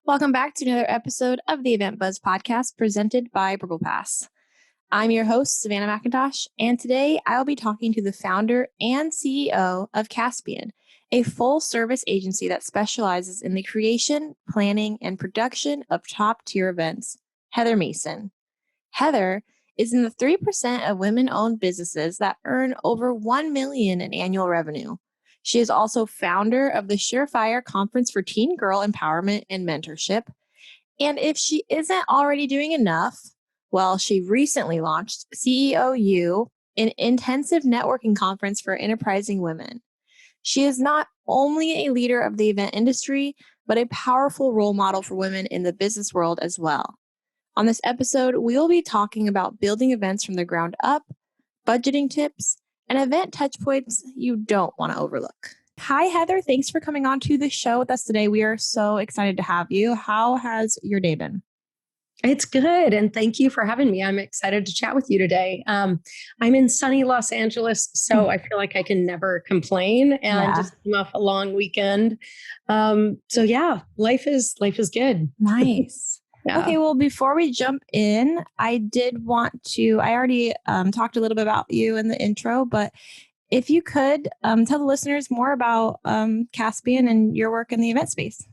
Welcome back to another episode of the EventBuzz Podcast presented by Purplepass. I'm your host, Savannah McIntosh, and today I'll be talking to the founder and CEO of Caspian, a full-service agency that specializes in the creation, planning, and production of top-tier events, Heather Mason. Heather is in the 3% of women-owned businesses that earn over $1 million in annual revenue. She is also founder of the Surefire Conference for Teen Girl Empowerment and Mentorship. And if she isn't already doing enough, well, she recently launched CEO, an intensive networking conference for enterprising women. She is not only a leader of the event industry, but a powerful role model for women in the business world as well. On this episode, we will be talking about building events from the ground up, budgeting tips, and event touchpoints you don't want to overlook. Hi, Heather. Thanks for coming on to the show with us today. We are so excited to have you. How has your day been? It's good. And thank you for having me. I'm excited to chat with you today. I'm in sunny Los Angeles, so I feel like I can never complain and just came off a long weekend. Life is good. Nice. Yeah. Okay, well, before we jump in, I already talked a little bit about you in the intro, but if you could tell the listeners more about Caspian and your work in the event space.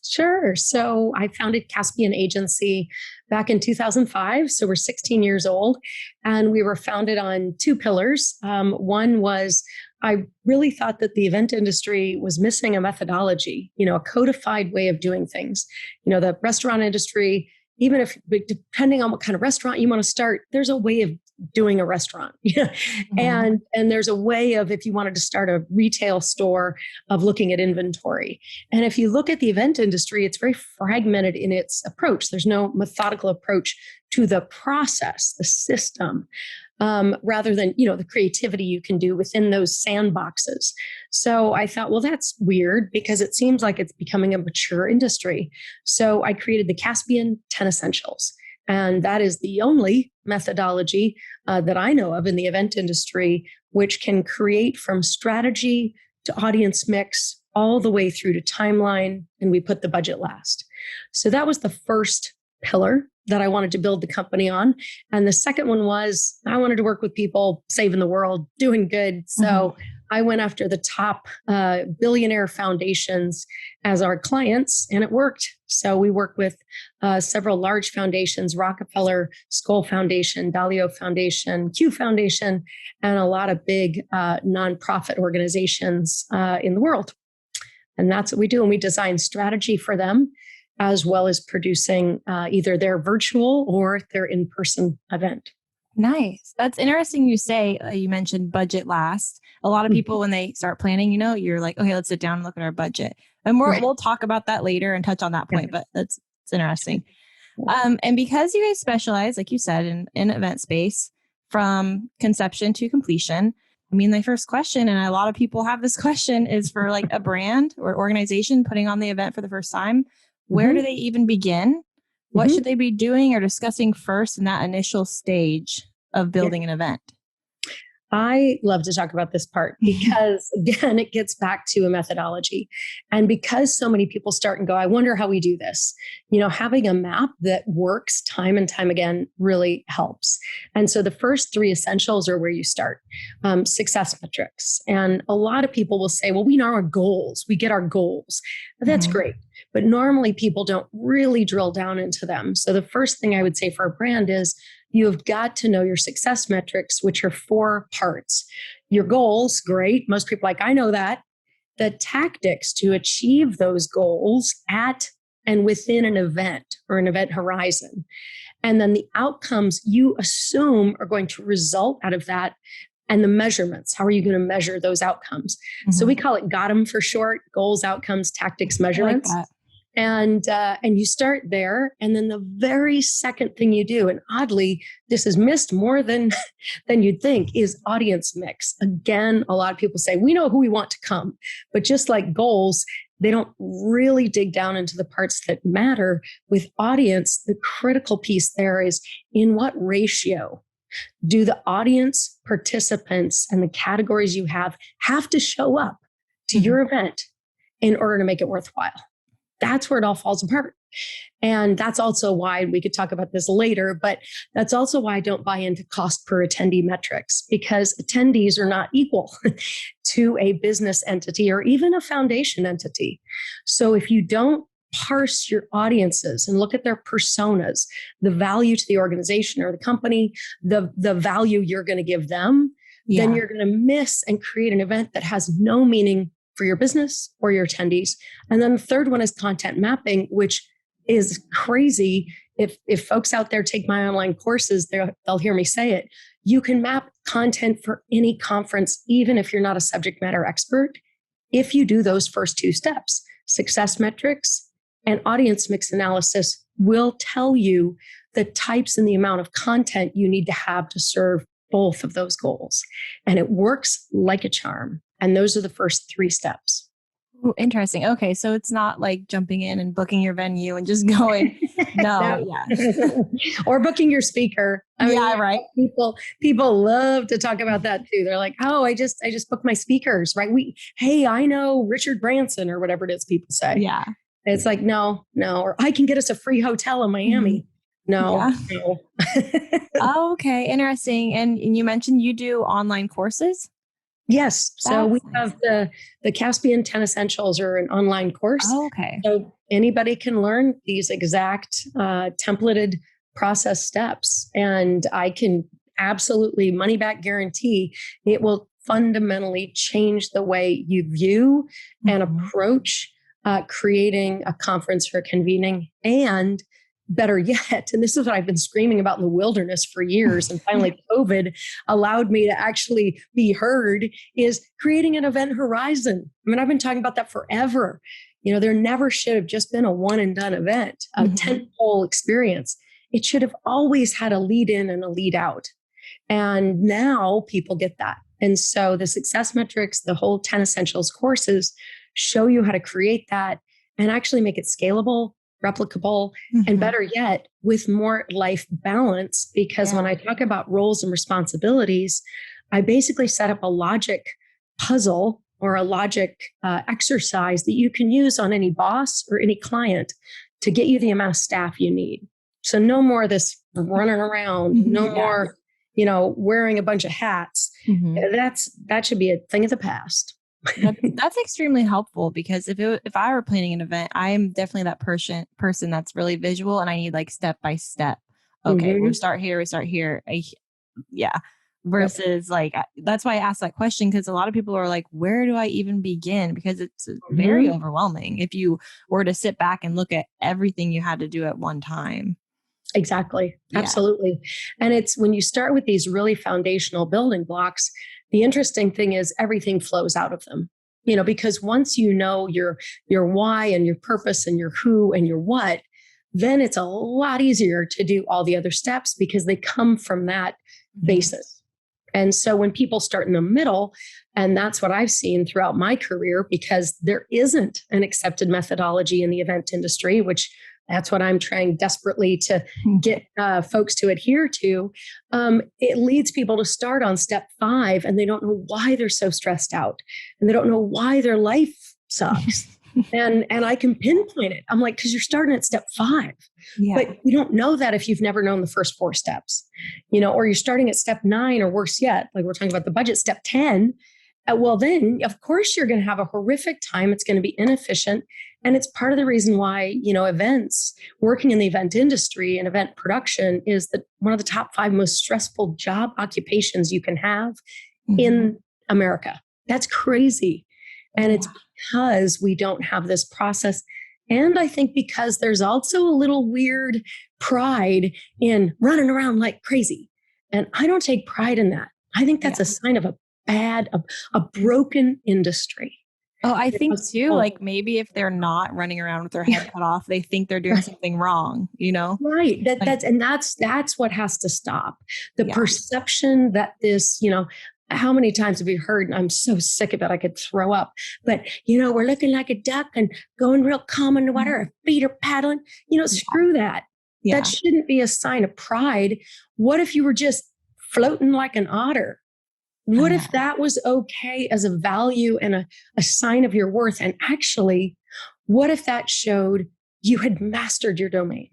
Sure. So I founded Caspian Agency back in 2005. So we're 16 years old, and we were founded on two pillars. One was I really thought that the event industry was missing a methodology, a codified way of doing things. The restaurant industry, even if depending on what kind of restaurant you want to start, there's a way of doing a restaurant. Mm-hmm. And there's a way of, if you wanted to start a retail store, of looking at inventory. And if you look at the event industry, it's very fragmented in its approach. There's no methodical approach to the process, the system, rather than, the creativity you can do within those sandboxes. So I thought, well, that's weird because it seems like it's becoming a mature industry. So I created the Caspian 10 Essentials. And that is the only methodology that I know of in the event industry, which can create from strategy to audience mix all the way through to timeline. And we put the budget last. So that was the first pillar that I wanted to build the company on. And the second one was I wanted to work with people saving the world, doing good. So I went after the top billionaire foundations as our clients, and it worked. So we work with several large foundations: Rockefeller, Skoll Foundation, Dalio Foundation, Q Foundation, and a lot of big nonprofit organizations in the world. And that's what we do. And we design strategy for them, as well as producing either their virtual or their in-person event. Nice. That's interesting you say, you mentioned budget last. A lot of people, when they start planning, you're like, okay, let's sit down and look at our budget. And we'll talk about that later and touch on that point, but it's interesting. And because you guys specialize, like you said, in event space from conception to completion, my first question, and a lot of people have this question, is for like a brand or organization putting on the event for the first time. Where do they even begin? What should they be doing or discussing first in that initial stage of building an event? I love to talk about this part because, again, it gets back to a methodology. And because so many people start and go, I wonder how we do this. Having a map that works time and time again really helps. And so the first three essentials are where you start. Success metrics. And a lot of people will say, well, we know our goals. We get our goals. That's great. But normally people don't really drill down into them. So the first thing I would say for a brand is you have got to know your success metrics, which are 4 parts. Your goals, great. Most people are like, I know that. The tactics to achieve those goals at and within an event or an event horizon. And then the outcomes you assume are going to result out of that. And the measurements, how are you going to measure those outcomes? So we call it GOT'em for short: goals, outcomes, tactics, measurements. I like that. And you start there. And then the very second thing you do, and oddly, this is missed more than you'd think, is audience mix. Again, a lot of people say, we know who we want to come, but just like goals, they don't really dig down into the parts that matter. With audience, the critical piece there is in what ratio do the audience participants and the categories you have to show up to your event in order to make it worthwhile? That's where it all falls apart. And that's also why we could talk about this later, but that's also why I don't buy into cost per attendee metrics, because attendees are not equal to a business entity or even a foundation entity. So if you don't parse your audiences and look at their personas, the value to the organization or the company, the value you're going to give them, then you're going to miss and create an event that has no meaning for your business or your attendees. And then the third one is content mapping, which is crazy. If folks out there take my online courses, they'll hear me say it. You can map content for any conference, even if you're not a subject matter expert, if you do those first two steps. Success metrics and audience mix analysis will tell you the types and the amount of content you need to have to serve both of those goals. And it works like a charm. And those are the first three steps. Ooh, interesting. Okay. So it's not like jumping in and booking your venue and just going, no. Yeah. Or booking your speaker. I mean, right. People love to talk about that too. They're like, oh, I just booked my speakers, right? Hey, I know Richard Branson or whatever it is people say. Yeah. It's like, no. Or I can get us a free hotel in Miami. No. Oh, okay. Interesting. And you mentioned you do online courses? Yes. So we have the Caspian 10 Essentials, or an online course. Oh, okay. So anybody can learn these exact templated process steps. And I can absolutely money back guarantee it will fundamentally change the way you view and approach creating a conference or convening. And better yet, and this is what I've been screaming about in the wilderness for years, and finally COVID allowed me to actually be heard, is creating an event horizon. I mean, I've been talking about that forever. There never should have just been a one and done event, a tentpole experience. It should have always had a lead in and a lead out. And now people get that. And so the success metrics, the whole 10 Essentials courses show you how to create that and actually make it scalable, replicable, and better yet, with more life balance. Because when I talk about roles and responsibilities, I basically set up a logic puzzle or a logic exercise that you can use on any boss or any client to get you the amount of staff you need. So no more of this running around, no more, wearing a bunch of hats. That should be a thing of the past. That's extremely helpful, because if I were planning an event, I'm definitely that person that's really visual, and I need like step by step. Okay, we start here. Versus like, that's why I asked that question, because a lot of people are like, where do I even begin? Because it's very overwhelming if you were to sit back and look at everything you had to do at one time. Exactly. Absolutely. And it's when you start with these really foundational building blocks, the interesting thing is everything flows out of them, because once you know your why and your purpose and your who and your what, then it's a lot easier to do all the other steps because they come from that basis. And so when people start in the middle, and that's what I've seen throughout my career, because there isn't an accepted methodology in the event industry, which that's what I'm trying desperately to get folks to adhere to. It leads people to start on step 5, and they don't know why they're so stressed out, and they don't know why their life sucks. and I can pinpoint it. I'm like, because you're starting at step 5, but you don't know that if you've never known the first 4 steps, or you're starting at step 9, or worse yet, like we're talking about the budget, step 10. Well, then, of course, you're going to have a horrific time. It's going to be inefficient. And it's part of the reason why, events, working in the event industry and event production is one of the top 5 most stressful job occupations you can have in America. That's crazy. And it's because we don't have this process. And I think because there's also a little weird pride in running around like crazy. And I don't take pride in that. I think that's a sign of a broken industry. Oh, I think too, like maybe if they're not running around with their head cut off, they think they're doing something wrong, Right. That's what has to stop. The perception that this, how many times have you heard, and I'm so sick of it, I could throw up, but, we're looking like a duck and going real calm in the water, our feet are paddling, screw that. Yeah. That shouldn't be a sign of pride. What if you were just floating like an otter? What if that was okay as a value and a sign of your worth? And actually, what if that showed you had mastered your domain.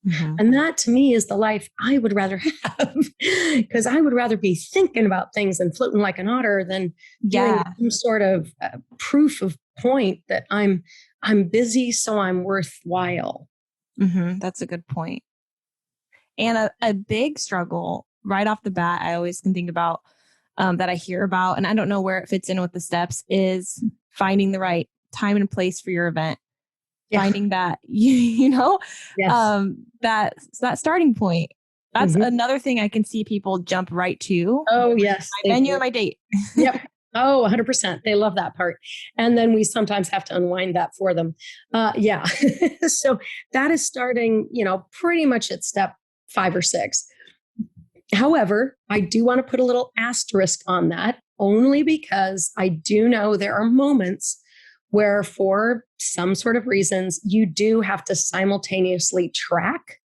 Mm-hmm. And that to me is the life I would rather have, because I would rather be thinking about things and floating like an otter than doing some sort of proof of point that I'm busy, so I'm worthwhile. Mm-hmm. That's a good point. And a big struggle right off the bat, I always can think about that I hear about, and I don't know where it fits in with the steps, is finding the right time and place for your event. Yeah. Finding that, yes. That starting point. That's another thing I can see people jump right to. Oh, yes. My venue and my date. Yep. Oh, 100%. They love that part. And then we sometimes have to unwind that for them. Yeah. So that is starting, pretty much at step 5 or 6. However, I do want to put a little asterisk on that, only because I do know there are moments where, for some sort of reasons, you do have to simultaneously track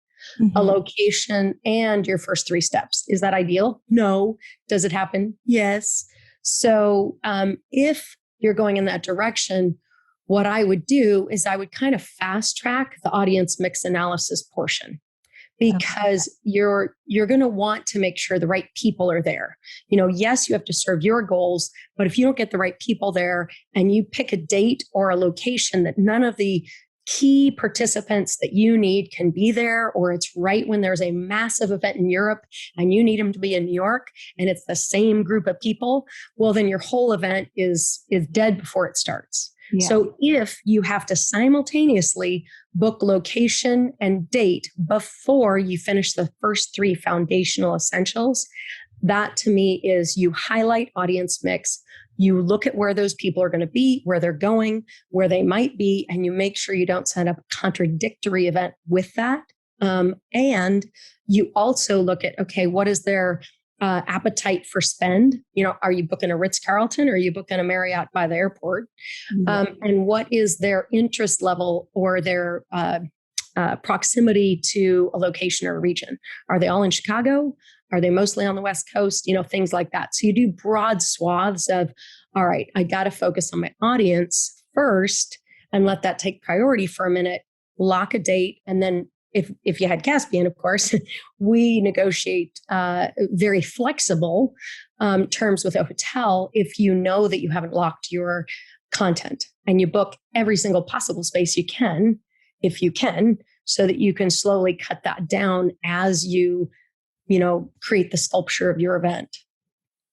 a location and your first 3 steps. Is that ideal? No. Does it happen? Yes. So if you're going in that direction, what I would do is I would kind of fast track the audience mix analysis portion, because you're going to want to make sure the right people are there. Yes, you have to serve your goals, but if you don't get the right people there and you pick a date or a location that none of the key participants that you need can be there, or it's right when there's a massive event in Europe and you need them to be in New York and it's the same group of people, well, then your whole event is dead before it starts. Yeah. So if you have to simultaneously book location and date before you finish the first 3 foundational essentials, that to me is you highlight audience mix. You look at where those people are going to be, where they're going, where they might be, and you make sure you don't set up a contradictory event with that. And you also look at, okay, what is their appetite for spend? Are you booking a Ritz-Carlton or are you booking a Marriott by the airport? And what is their interest level or their proximity to a location or a region? Are they all in Chicago? Are they mostly on the West Coast? Things like that. So you do broad swaths of, all right, I got to focus on my audience first and let that take priority for a minute, lock a date. And then if you had Caspian, of course, we negotiate very flexible terms with a hotel if you know that you haven't locked your content, and you book every single possible space you can, if you can, so that you can slowly cut that down as you create the sculpture of your event.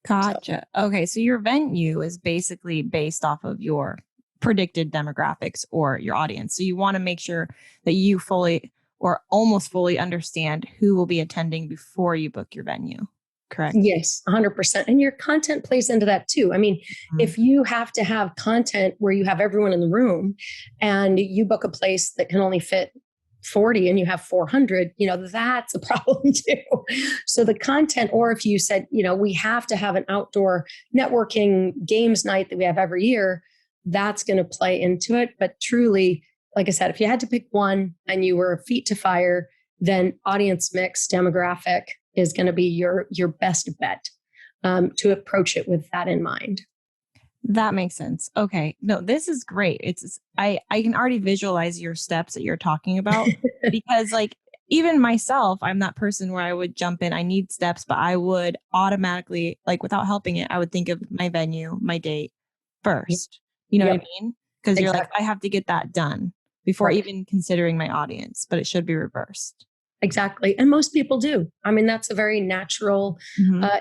Gotcha. So. Okay. So your venue is basically based off of your predicted demographics or your audience. So you want to make sure that you fully or almost fully understand who will be attending before you book your venue. Correct? Yes, 100%. And your content plays into that too. I mean, if you have to have content where you have everyone in the room and you book a place that can only fit 40 and you have 400, that's a problem too. So the content, or if you said, we have to have an outdoor networking games night that we have every year, that's going to play into it. But truly, like I said, if you had to pick one and you were feet to fire, then audience mix demographic is going to be your best bet to approach it with that in mind. That makes sense. Okay. No, this is great. I can already visualize your steps that you're talking about because even myself, I'm that person where I would jump in. I need steps, but I would automatically, without helping it, I would think of my venue, my date first. You know what I mean? Because you're I have to get that done before even considering my audience, but it should be reversed. Exactly. And most people do. I mean, that's a very natural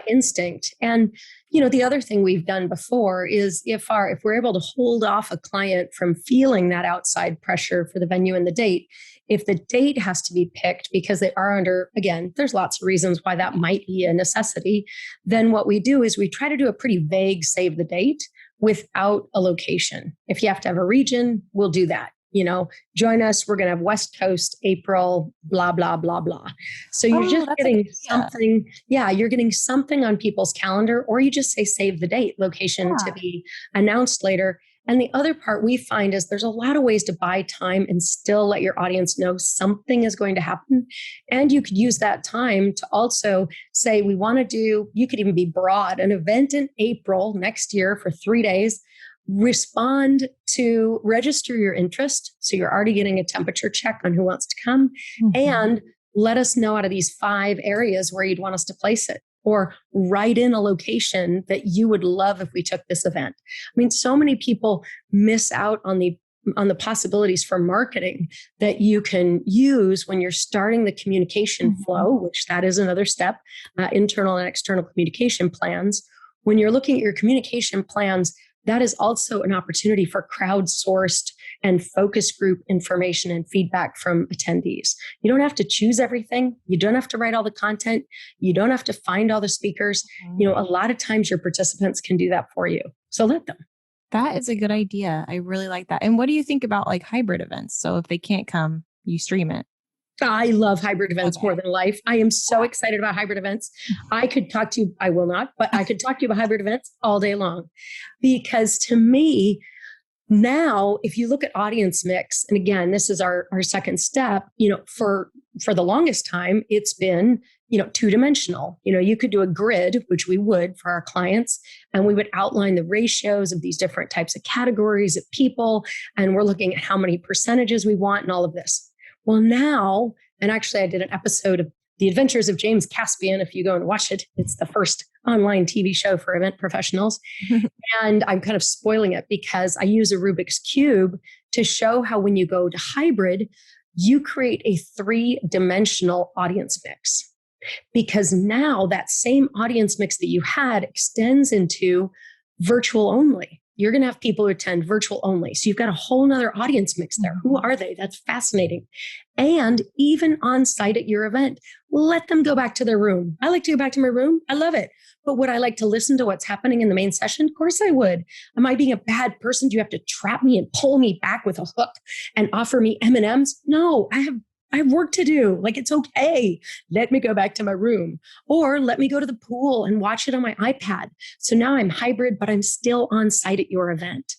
instinct. And, the other thing we've done before is if we're able to hold off a client from feeling that outside pressure for the venue and the date, if the date has to be picked because they are under, again, there's lots of reasons why that might be a necessity, then what we do is we try to do a pretty vague save the date without a location. If you have to have a region, we'll do that. Join us. We're going to have West Coast, April, blah, blah, blah, blah. So you're just getting something. Yeah, you're getting something on people's calendar, or you just say save the date, location to be announced later. And the other part we find is there's a lot of ways to buy time and still let your audience know something is going to happen. And you could use that time to also say, we want to do, you could even be broad, an event in April next year for 3 days. respond to register your interest. So you're already getting a temperature check on who wants to come, and let us know out of these 5 areas where you'd want us to place it, or write in a location that you would love if we took this event. I mean, so many people miss out on the possibilities for marketing that you can use when you're starting the communication flow, which that is another step, internal and external communication plans. When you're looking at your communication plans, that is also an opportunity for crowdsourced and focus group information and feedback from attendees. You don't have to choose everything. You don't have to write all the content. You don't have to find all the speakers. A lot of times your participants can do that for you. So let them. That is a good idea. I really like that. And what do you think about like hybrid events? So if they can't come, you stream it. I love hybrid events more than life. I am so excited about hybrid events. I could talk to you, I will not, but I could talk to you about hybrid events all day long. Because to me, now, if you look at audience mix, and again, this is our second step, for the longest time, it's been, 2-dimensional. You could do a grid, which we would for our clients, and we would outline the ratios of these different types of categories of people. And we're looking at how many percentages we want and all of this. Well, now, and actually I did an episode of The Adventures of James Caspian. If you go and watch it, it's the first online TV show for event professionals. And I'm kind of spoiling it because I use a Rubik's Cube to show how when you go to hybrid, you create a 3-dimensional audience mix. Because now that same audience mix that you had extends into virtual only. You're going to have people who attend virtual only. So you've got a whole nother audience mix there. Who are they? That's fascinating. And even on site at your event, let them go back to their room. I like to go back to my room. I love it. But would I like to listen to what's happening in the main session? Of course I would. Am I being a bad person? Do you have to trap me and pull me back with a hook and offer me M&Ms? No, I have work to do. Like, it's okay. Let me go back to my room, or let me go to the pool and watch it on my iPad. So now I'm hybrid, but I'm still on site at your event.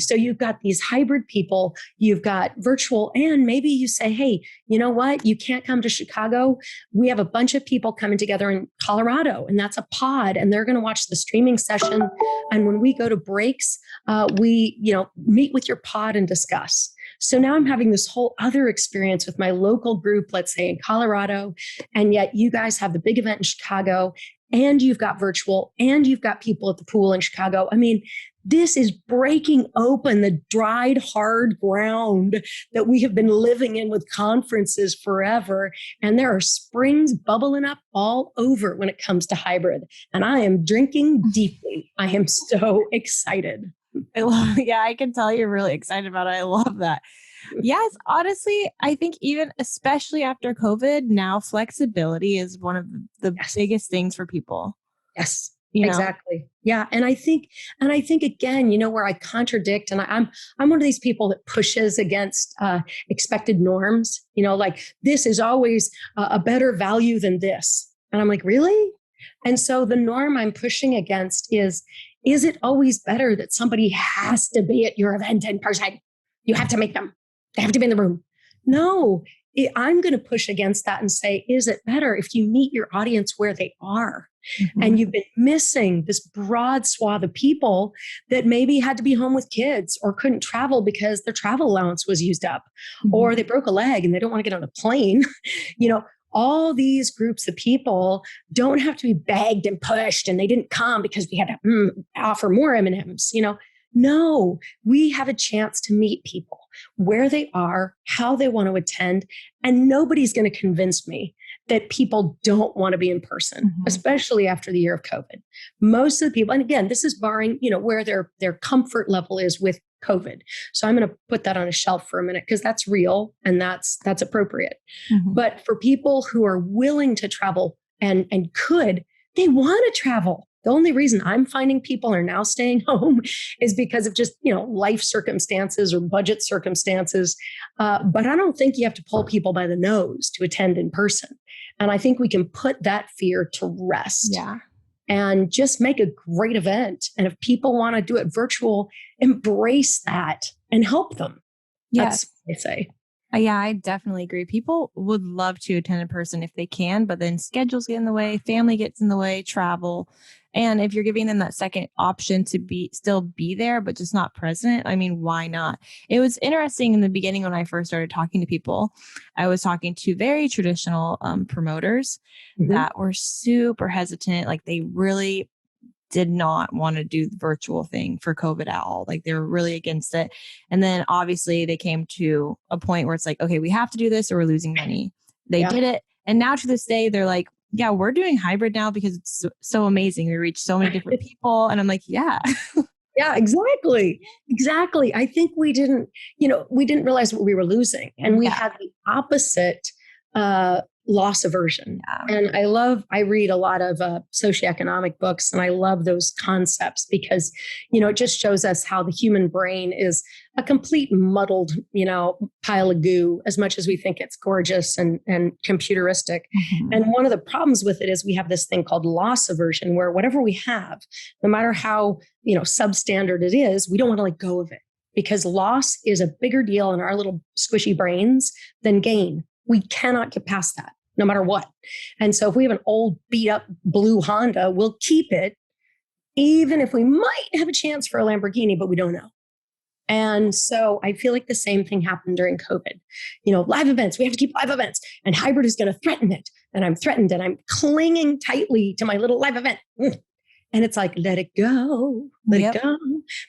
So you've got these hybrid people, you've got virtual, and maybe you say, hey, you know what? You can't come to Chicago. We have a bunch of people coming together in Colorado, and that's a pod, and they're going to watch the streaming session. And when we go to breaks, we, meet with your pod and discuss. So now I'm having this whole other experience with my local group, let's say in Colorado, and yet you guys have the big event in Chicago, and you've got virtual, and you've got people at the pool in Chicago. I mean, this is breaking open the dried, hard ground that we have been living in with conferences forever. And there are springs bubbling up all over when it comes to hybrid. And I am drinking deeply. I am so excited. I can tell you're really excited about it. I love that. Yes, honestly, I think even especially after COVID, now flexibility is one of the biggest things for people. Yes, exactly. Yeah. And I think again, where I contradict, and I'm one of these people that pushes against expected norms, like this is always a better value than this. And I'm like, really? And so the norm I'm pushing against is it always better that somebody has to be at your event in person? You have to make them. They have to be in the room. No, I'm going to push against that and say, is it better if you meet your audience where they are? And you've been missing this broad swath of people that maybe had to be home with kids or couldn't travel because their travel allowance was used up, or they broke a leg and they don't want to get on a plane. All these groups of people don't have to be begged and pushed, and they didn't come because we had to offer more M&Ms. No, we have a chance to meet people where they are, how they want to attend, and nobody's going to convince me that people don't want to be in person, especially after the year of COVID. Most of the people, and again, this is barring, where their comfort level is with COVID. So I'm going to put that on a shelf for a minute because that's real and that's appropriate. But for people who are willing to travel and they want to travel. The only reason I'm finding people are now staying home is because of just, life circumstances or budget circumstances. But I don't think you have to pull people by the nose to attend in person. And I think we can put that fear to rest. Yeah. And just make a great event. And if people want to do it virtual, embrace that and help them. Yes. That's what I say. Yeah, I definitely agree. People would love to attend in person if they can, but then schedules get in the way, family gets in the way, travel. And if you're giving them that second option to still be there, but just not present, I mean, why not? It was interesting in the beginning when I first started talking to people. I was talking to very traditional promoters that were super hesitant. Like they really did not want to do the virtual thing for COVID at all. Like they were really against it. And then obviously they came to a point where it's like, okay, we have to do this or we're losing money. They did it. And now to this day, they're like, yeah, we're doing hybrid now because it's so amazing. We reach so many different people. And I'm like, yeah. Yeah, exactly. Exactly. I think we didn't realize what we were losing. And we had the opposite loss aversion. Yeah. And I read a lot of socioeconomic books, and I love those concepts because, it just shows us how the human brain is a complete muddled, pile of goo, as much as we think it's gorgeous and computeristic. And one of the problems with it is we have this thing called loss aversion, where whatever we have, no matter how, substandard it is, we don't want to let go of it because loss is a bigger deal in our little squishy brains than gain. We cannot get past that, no matter what. And so if we have an old beat up blue Honda, we'll keep it, even if we might have a chance for a Lamborghini, but we don't know. And so I feel like the same thing happened during COVID. Live events, we have to keep live events, and hybrid is going to threaten it. And I'm threatened, and I'm clinging tightly to my little live event. And it's like, let it go, let it go.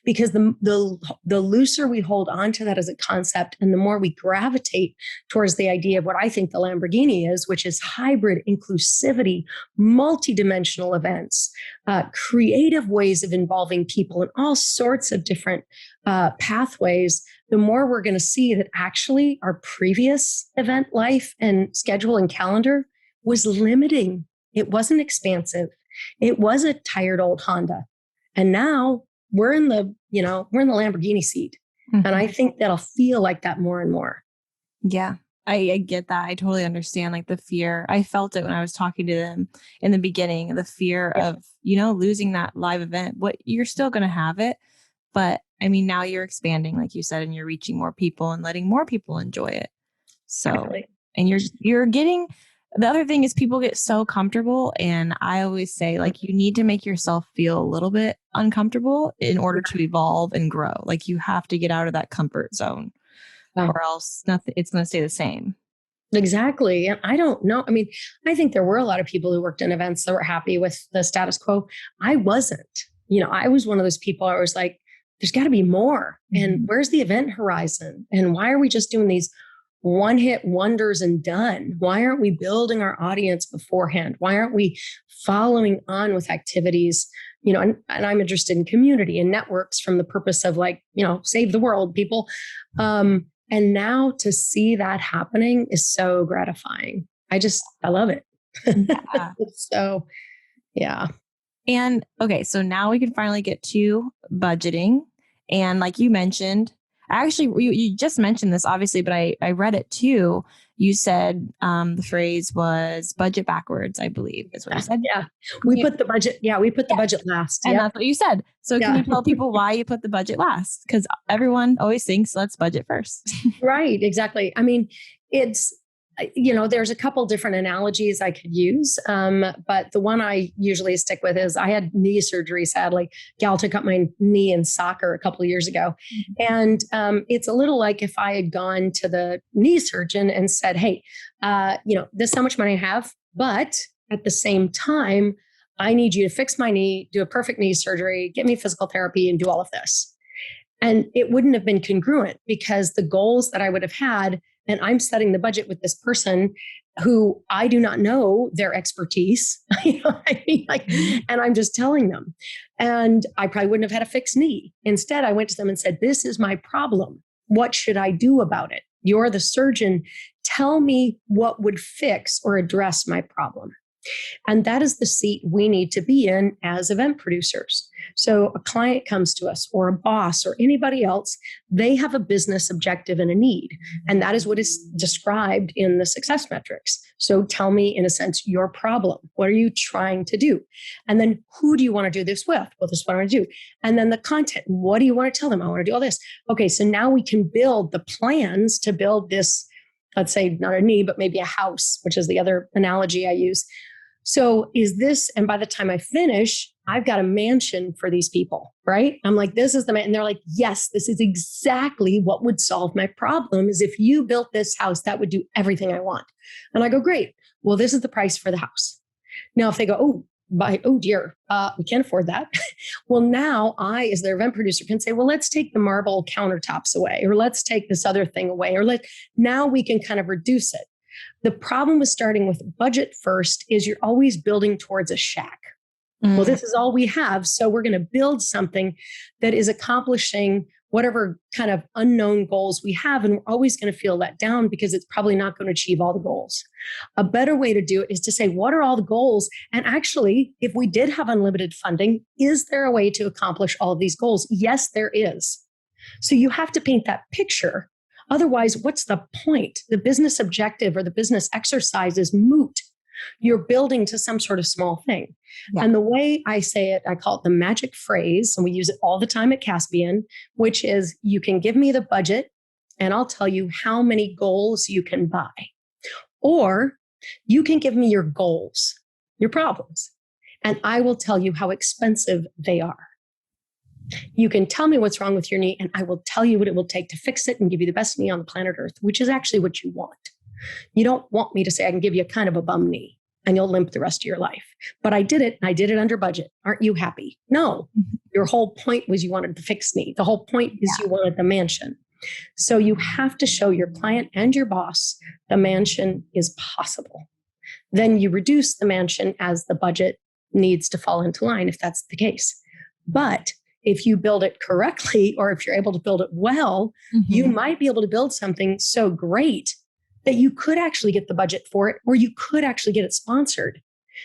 Because the looser we hold on to that as a concept, and the more we gravitate towards the idea of what I think the Lamborghini is, which is hybrid inclusivity, multidimensional events, creative ways of involving people in all sorts of different pathways, the more we're going to see that actually our previous event life and schedule and calendar was limiting. It wasn't expansive. It was a tired old Honda. And now we're in the Lamborghini seat. And I think that'll feel like that more and more. Yeah, I get that. I totally understand like the fear. I felt it when I was talking to them in the beginning, the fear of, losing that live event. You're still going to have it. But I mean, now you're expanding, like you said, and you're reaching more people and letting more people enjoy it. So, exactly. And you're getting. The other thing is people get so comfortable. And I always say, like, you need to make yourself feel a little bit uncomfortable in order to evolve and grow. Like you have to get out of that comfort zone or else it's going to stay the same. Exactly. And I don't know. I mean, I think there were a lot of people who worked in events that were happy with the status quo. I wasn't. I was one of those people. I was like, there's got to be more. And where's the event horizon? And why are we just doing these one-hit wonders and done? Why aren't we building our audience beforehand? Why aren't we following on with activities? And I'm interested in community and networks from the purpose of save the world, people. And now to see that happening is so gratifying. I love it. Yeah. So, yeah. And okay, so now we can finally get to budgeting. And like you mentioned, actually, you just mentioned this, obviously, but I read it too. You said the phrase was budget backwards, I believe is what you said. Yeah. We put the budget last. And that's what you said. So can you tell people why you put the budget last? Because everyone always thinks let's budget first. Right. Exactly. I mean, it's, there's a couple different analogies I could use. But the one I usually stick with is I had knee surgery, sadly. Gal took up my knee in soccer a couple of years ago. And it's a little like if I had gone to the knee surgeon and said, hey, this is how much money I have, but at the same time, I need you to fix my knee, do a perfect knee surgery, get me physical therapy, and do all of this. And it wouldn't have been congruent because the goals that I would have had, and I'm setting the budget with this person who I do not know their expertise, and I'm just telling them. And I probably wouldn't have had a fixed knee. Instead, I went to them and said, this is my problem. What should I do about it? You're the surgeon. Tell me what would fix or address my problem. And that is the seat we need to be in as event producers. So a client comes to us or a boss or anybody else, they have a business objective and a need. And that is what is described in the success metrics. So tell me, in a sense, your problem. What are you trying to do? And then who do you want to do this with? Well, this is what I want to do. And then the content. What do you want to tell them? I want to do all this. Okay, so now we can build the plans to build this, let's say not a knee, but maybe a house, which is the other analogy I use. So is this, and by the time I finish, I've got a mansion for these people, right? I'm like, this is the man. And they're like, yes, this is exactly what would solve my problem is if you built this house, that would do everything I want. And I go, great. Well, this is the price for the house. Now, if they go, oh dear, we can't afford that. Well, now I, as their event producer, can say, well, let's take the marble countertops away, or let's take this other thing away, or now we can kind of reduce it. The problem with starting with budget first is you're always building towards a shack. Well, this is all we have. So we're going to build something that is accomplishing whatever kind of unknown goals we have. And we're always going to feel let down because it's probably not going to achieve all the goals. A better way to do it is to say, what are all the goals? And actually, if we did have unlimited funding, is there a way to accomplish all of these goals? Yes, there is. So you have to paint that picture. Otherwise, what's the point? The business objective or the business exercise is moot. You're building to some sort of small thing. Yeah. And the way I say it, I call it the magic phrase, and we use it all the time at Caspian, which is you can give me the budget and I'll tell you how many goals you can buy. Or you can give me your goals, your problems, and I will tell you how expensive they are. You can tell me what's wrong with your knee and I will tell you what it will take to fix it and give you the best knee on the planet Earth, which is actually what you want. You don't want me to say I can give you kind of a bum knee and you'll limp the rest of your life. But I did it and I did it under budget. Aren't you happy? No. Your whole point was you wanted the fixed knee. The whole point is you wanted the mansion. So you have to show your client and your boss the mansion is possible. Then you reduce the mansion as the budget needs to fall into line if that's the case. But if you build it correctly, or if you're able to build it well, you might be able to build something so great that you could actually get the budget for it, or you could actually get it sponsored.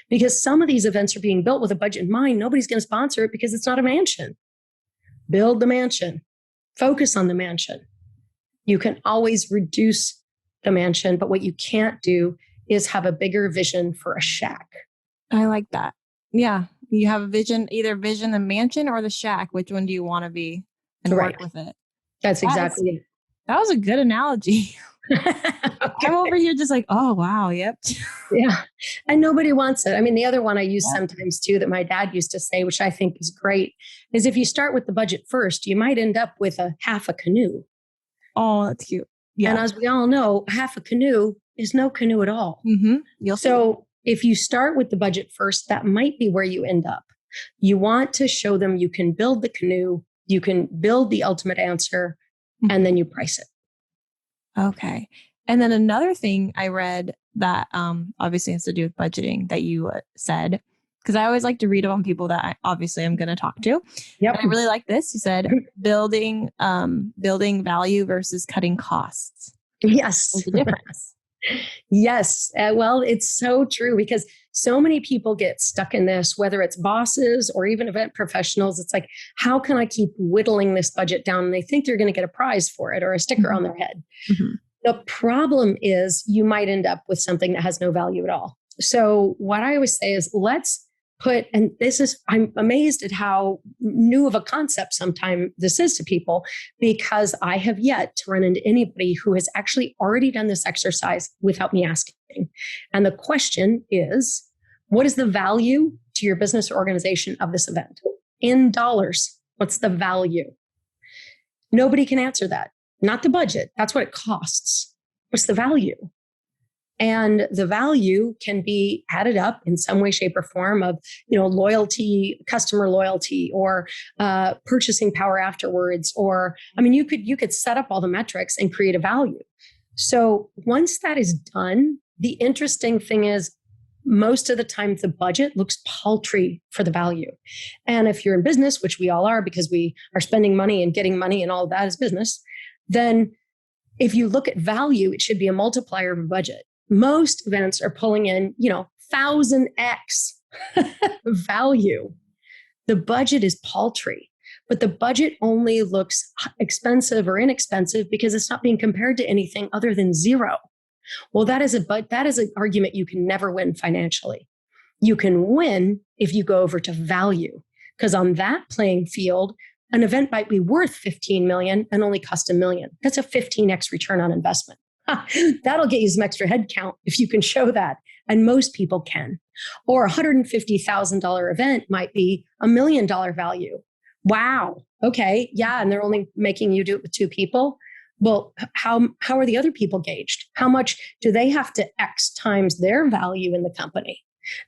Because some of these events are being built with a budget in mind. Nobody's going to sponsor it because it's not a mansion. Build the mansion. Focus on the mansion. You can always reduce the mansion, but what you can't do is have a bigger vision for a shack. I like that. Yeah. You have a vision, either vision the mansion or the shack. Which one do you want to be and work with it? That's exactly it. That was a good analogy. Okay. I'm over here just like, oh, wow. Yep. Yeah. And nobody wants it. I mean, the other one I use sometimes too, that my dad used to say, which I think is great, is if you start with the budget first, you might end up with a half a canoe. Oh, that's cute. Yeah. And as we all know, half a canoe is no canoe at all. So if you start with the budget first, that might be where you end up. You want to show them you can build the canoe, you can build the ultimate answer, and then you price it. Okay. And then another thing I read that obviously has to do with budgeting that you said, because I always like to read on people that I'm going to talk to. Yep. And I really like this. You said building value versus cutting costs. Yes. What's the difference? Yes. Well, it's so true because so many people get stuck in this, whether it's bosses or even event professionals. It's like, how can I keep whittling this budget down? And they think they're going to get a prize for it or a sticker on their head. The problem is you might end up with something that has no value at all. So what I always say is I'm amazed at how new of a concept sometimes this is to people, because I have yet to run into anybody who has actually already done this exercise without me asking. And the question is, what is the value to your business or organization of this event? In dollars, what's the value? Nobody can answer that. Not the budget. That's what it costs. What's the value? And the value can be added up in some way, shape, or form of, loyalty, customer loyalty, or purchasing power afterwards. Or, you could set up all the metrics and create a value. So once that is done, the interesting thing is most of the time the budget looks paltry for the value. And if you're in business, which we all are because we are spending money and getting money and all of that is business, then if you look at value, it should be a multiplier of a budget. Most events are pulling in, 1,000x value. The budget is paltry, but the budget only looks expensive or inexpensive because it's not being compared to anything other than zero. Well, that is an argument you can never win financially. You can win if you go over to value, because on that playing field, an event might be worth 15 million and only cost $1 million. That's a 15x return on investment. That'll get you some extra head count if you can show that. And most people can. Or a $150,000 event might be $1 million value. Wow. Okay. Yeah. And they're only making you do it with 2 people. Well, how are the other people gauged? How much do they have to X times their value in the company?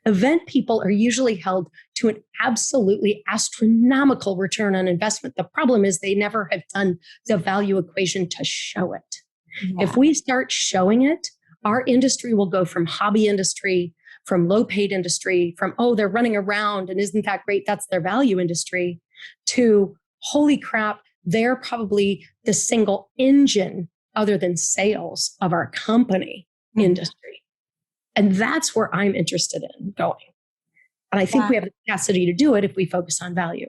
Event people are usually held to an absolutely astronomical return on investment. The problem is they never have done the value equation to show it. Yeah. If we start showing it, our industry will go from hobby industry, from low paid industry, from, oh, they're running around and isn't that great? That's their value industry, to holy crap, they're probably the single engine other than sales of our company industry. And that's where I'm interested in going. And I think we have the capacity to do it if we focus on value.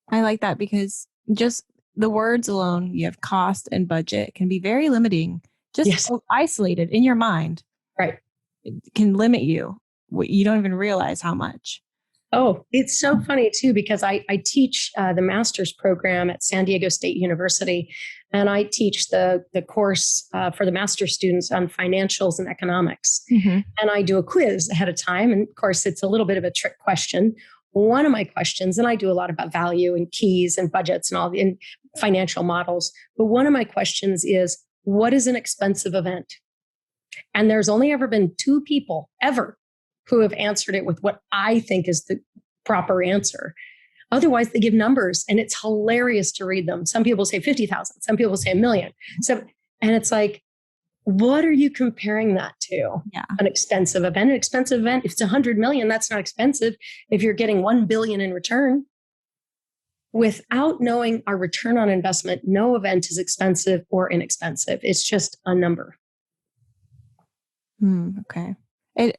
I like that because just the words alone, you have cost and budget, can be very limiting, just isolated in your mind. Right. It can limit you. You don't even realize how much. Oh, it's so funny too, because I teach the master's program at San Diego State University, and I teach the course for the master's students on financials and economics. Mm-hmm. And I do a quiz ahead of time. And of course, it's a little bit of a trick question. One of my questions, and I do a lot about value and keys and budgets and all in financial models, but one of my questions is, what is an expensive event? And there's only ever been 2 people ever who have answered it with what I think is the proper answer. Otherwise, they give numbers and it's hilarious to read them. Some people say 50,000, some people say $1 million. And it's like, what are you comparing that to? Yeah. An expensive event. An expensive event, if it's 100 million, that's not expensive. If you're getting 1 billion in return, without knowing our return on investment, no event is expensive or inexpensive. It's just a number. Okay.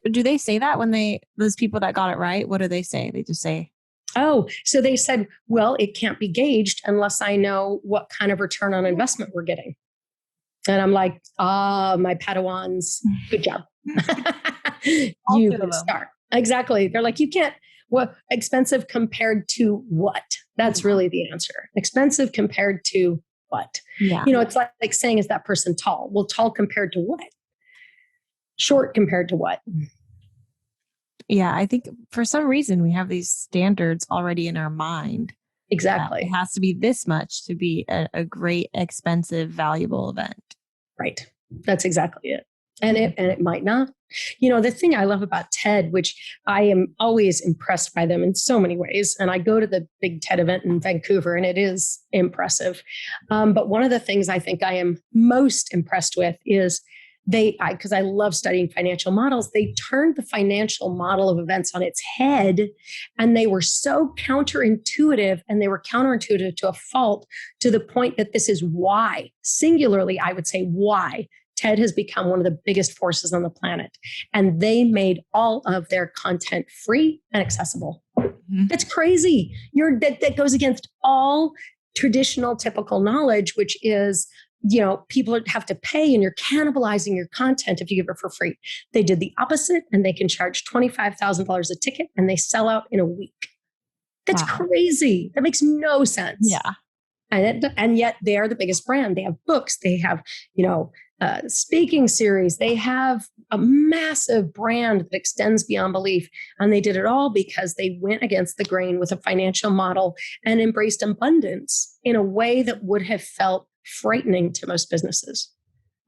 Do they say that when those people that got it right? What do they say? They just say, oh, so they said, well, it can't be gauged unless I know what kind of return on investment we're getting. And I'm like, my Padawans, good job. You can start. Exactly. They're like, you can't, well, expensive compared to what? That's really the answer. Expensive compared to what? Yeah. It's like saying, is that person tall? Well, tall compared to what? Short compared to what? Yeah, I think for some reason we have these standards already in our mind. Exactly. It has to be this much to be a great, expensive, valuable event. Right. That's exactly it. And it might not. The thing I love about TED, which I am always impressed by them in so many ways, and I go to the big TED event in Vancouver, and it is impressive. But one of the things I think I am most impressed with is because I love studying financial models, they turned the financial model of events on its head, and they were so counterintuitive, and they were counterintuitive to a fault, to the point that this is why, singularly, I would say why TED has become one of the biggest forces on the planet. And they made all of their content free and accessible. Mm-hmm. That's crazy. That goes against all traditional typical knowledge, which is, people have to pay and you're cannibalizing your content if you give it for free. They did the opposite, and they can charge $25,000 a ticket and they sell out in a week. That's crazy. That makes no sense. Yeah. And yet they are the biggest brand. They have books. They have, speaking series. They have a massive brand that extends beyond belief. And they did it all because they went against the grain with a financial model and embraced abundance in a way that would have felt frightening to most businesses.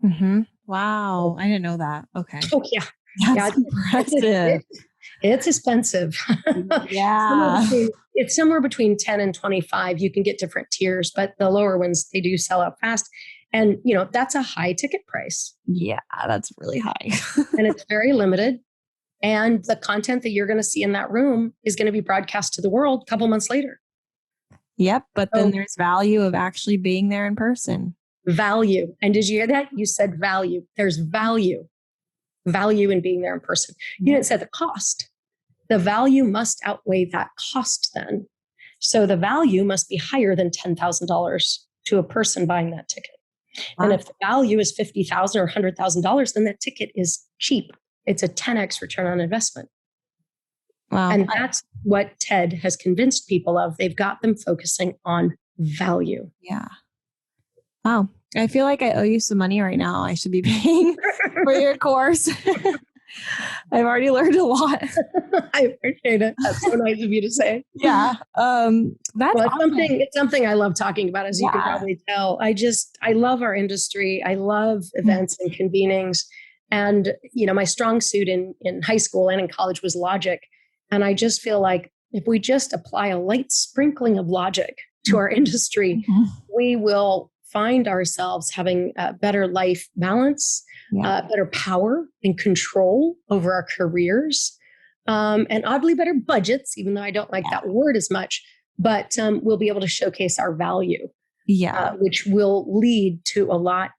Mm-hmm. Wow. I didn't know that. Okay. Oh, yeah. That's impressive. It's expensive. Yeah. It's somewhere between 10 and 25. You can get different tiers, but the lower ones, they do sell out fast. And, that's a high ticket price. Yeah, that's really high. And it's very limited. And the content that you're going to see in that room is going to be broadcast to the world a couple months later. Yep. But then there's value of actually being there in person. Value. And did you hear that? You said value. There's value in being there in person. You didn't say the cost. The value must outweigh that cost then. So the value must be higher than $10,000 to a person buying that ticket. Wow. And if the value is $50,000 or $100,000, then that ticket is cheap. It's a 10x return on investment. Wow. And that's what TED has convinced people of. They've got them focusing on value. Yeah. Wow. I feel like I owe you some money right now. I should be paying for your course. I've already learned a lot. I appreciate it. That's so nice of you to say. Yeah. That's Well, awesome. it's something I love talking about, as you can probably tell. I love our industry. I love events and convenings. And, my strong suit in high school and in college was logic. And I just feel like if we just apply a light sprinkling of logic to our industry, we will find ourselves having a better life balance, better power and control over our careers, and oddly better budgets, even though I don't like that word as much, but we'll be able to showcase our value, which will lead to a lot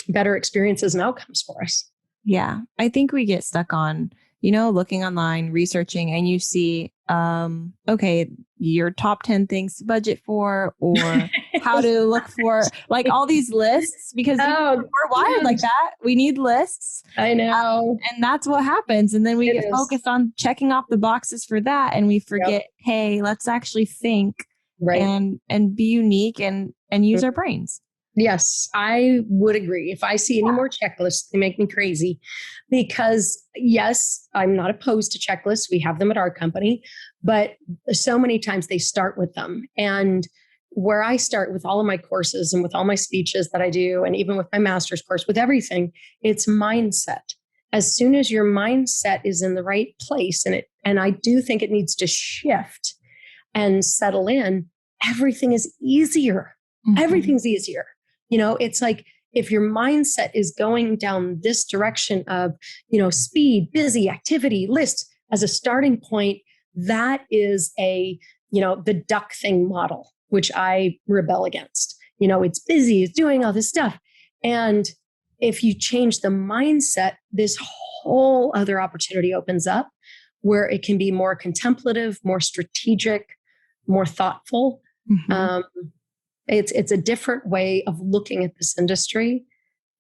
better experiences and outcomes for us. Yeah. I think we get stuck on, looking online, researching, and you see, okay, your top 10 things to budget for, or how to look for like all these lists, because we're wired like that. We need lists. I know. And that's what happens. And then we get focused on checking off the boxes for that. And we forget, hey, let's actually think and be unique and use our brains. Yes, I would agree. If I see any more checklists, they make me crazy because yes, I'm not opposed to checklists. We have them at our company, but so many times they start with them. And where I start with all of my courses and with all my speeches that I do, and even with my master's course, with everything, it's mindset. As soon as your mindset is in the right place, and I do think it needs to shift and settle in, everything is easier. Everything's easier. It's like if your mindset is going down this direction of, speed, busy, activity, list as a starting point, that is the duck thing model, which I rebel against. It's busy, it's doing all this stuff. And if you change the mindset, this whole other opportunity opens up where it can be more contemplative, more strategic, more thoughtful. It's a different way of looking at this industry.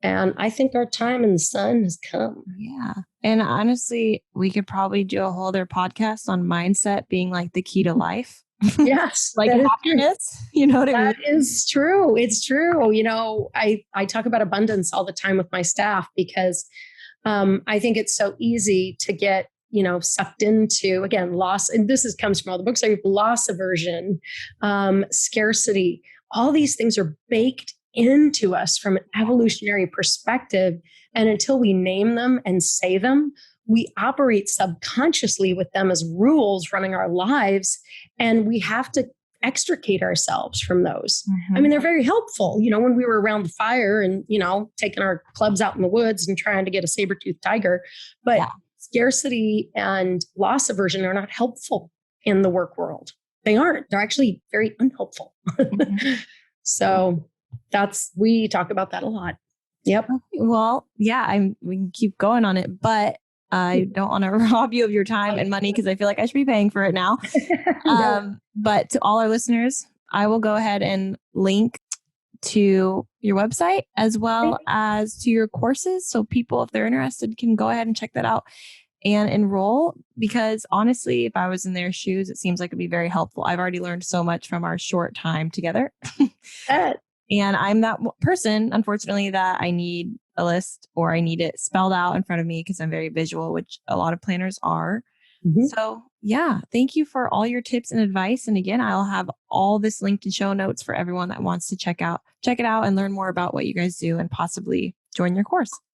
And I think our time in the sun has come. Yeah. And honestly, we could probably do a whole other podcast on mindset being like the key to life. Yes. Like happiness. You know what I mean? That is true. It's true. I talk about abundance all the time with my staff because I think it's so easy to get sucked into, again, loss. And comes from all the books. I have loss aversion, scarcity. All these things are baked into us from an evolutionary perspective. And until we name them and say them, we operate subconsciously with them as rules running our lives. And we have to extricate ourselves from those. I mean, they're very helpful. When we were around the fire and, taking our clubs out in the woods and trying to get a saber-toothed tiger, but scarcity and loss aversion are not helpful in the work world. They aren't. They're actually very unhelpful. So we talk about that a lot. Yep. Well, yeah, we can keep going on it, but I don't want to rob you of your time and money because I feel like I should be paying for it now. But to all our listeners, I will go ahead and link to your website as well as to your courses. So people, if they're interested, can go ahead and check that out and enroll, because honestly, if I was in their shoes, it seems like it'd be very helpful. I've already learned so much from our short time together. And I'm that person, unfortunately, that I need a list or I need it spelled out in front of me because I'm very visual, which a lot of planners are. So yeah, thank you for all your tips and advice. And again, I'll have all this linked in show notes for everyone that wants to check it out and learn more about what you guys do and possibly join your course.